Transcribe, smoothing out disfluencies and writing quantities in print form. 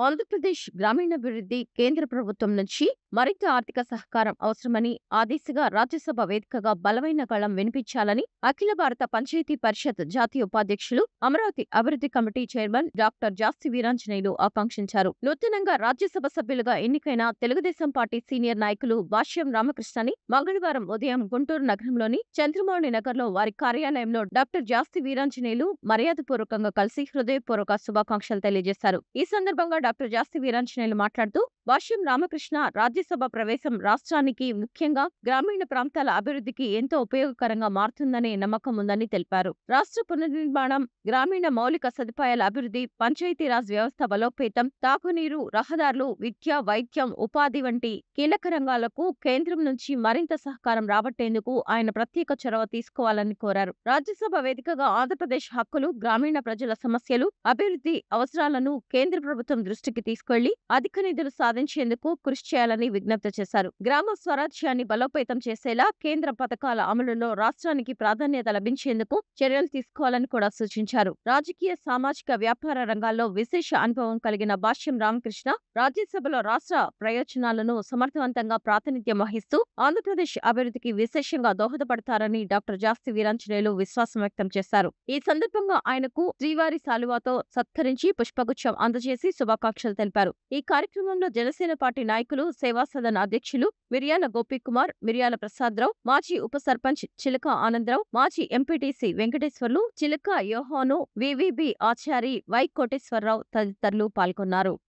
ఆంధ్రప్రదేశ్ గ్రామీణాభివృద్ధి కేంద్ర ప్రభుత్వం నుంచి మరింత ఆర్థిక సహకారం అవసరమని, ఆ దిశగా రాజ్యసభ వేదికగా బలమైన గళం వినిపించాలని అఖిల భారత పంచాయతీ పరిషత్ జాతీయ ఉపాధ్యక్షులు, అమరావతి అభివృద్ధి కమిటీ చైర్మన్ డాక్టర్ జాస్తి వీరాంజనేయులు ఆకాంక్షించారు. నూతనంగా రాజ్యసభ సభ్యులుగా ఎన్నికైన తెలుగుదేశం పార్టీ సీనియర్ నాయకులు భాష్యం రామకృష్ణని మంగళవారం ఉదయం గుంటూరు నగరంలోని చంద్రమౌళి నగర్లో వారి కార్యాలయంలో డాక్టర్ జాస్తి వీరాంజనేయులు మర్యాదపూర్వకంగా కలిసి హృదయపూర్వక శుభాకాంక్షలు తెలియజేశారు. ఈ సందర్భంగా డాక్టర్ జాస్తి వీరాంజనేయులు మాట్లాడుతూ, భాష్యం రామకృష్ణ రాజ్యసభ ప్రవేశం రాష్ట్రానికి, ముఖ్యంగా గ్రామీణ ప్రాంతాల అభివృద్ధికి ఎంతో ఉపయోగకరంగా మారుతుందనే నమ్మకం ఉందని తెలిపారు. రాష్ట్ర పునర్నిర్మాణం, గ్రామీణ మౌలిక సదుపాయాల అభివృద్ధి, పంచాయతీరాజ్ వ్యవస్థ బలోపేతం, తాగునీరు, రహదారులు, విద్య, వైద్యం, ఉపాధి వంటి కీలక రంగాలకు కేంద్రం నుంచి మరింత సహకారం రాబట్టేందుకు ఆయన ప్రత్యేక చొరవ తీసుకోవాలని కోరారు. రాజ్యసభ వేదికగా ఆంధ్రప్రదేశ్ హక్కులు, గ్రామీణ ప్రజల సమస్యలు, అభివృద్ధి అవసరాలను కేంద్ర ప్రభుత్వం దృష్టికి తీసుకెళ్లి అధిక నిధులు సాధించేందుకు కృషి చేయాలని విజ్ఞప్తి చేశారు. గ్రామ స్వరాజ్యాన్ని బలోపేతం చేసేలా కేంద్ర పథకాల అమలులో రాష్ట్రానికి ప్రాధాన్యత లభించేందుకు చర్యలు తీసుకోవాలని కూడా సూచించారు. రాజకీయ, సామాజిక, వ్యాపార రంగాల్లో విశేష అనుభవం కలిగిన భాష్యం రామకృష్ణ రాజ్యసభలో రాష్ట్ర ప్రయోజనాలను సమర్థవంతంగా ప్రాతినిధ్యం వహిస్తూ ఆంధ్రప్రదేశ్ అభివృద్ధికి విశేషంగా దోహదపడతారని డాక్టర్ జాస్తి వీరాంజనేయులు విశ్వాసం వ్యక్తం చేశారు. ఈ సందర్భంగా ఆయనకు శ్రీవారి శాలువాతో సత్కరించి పుష్పగుచ్చం అందజేసి శుభాకాంక్షలు తెలిపారు. ఈ కార్యక్రమంలో జనసేన పార్టీ నాయకులు, సేవా సదన్ అధ్యక్షులు మిర్యాల గోపీకుమార్, మిర్యాల ప్రసాదరావు, మాజీ ఉప సర్పంచ్ చిలక ఆనందరావు, మాజీ ఎంపీటీసీ వెంకటేశ్వర్లు, చిలక యోహాను, వివిబి ఆచారి, వై కోటేశ్వరరావు తదితరులు పాల్గొన్నారు.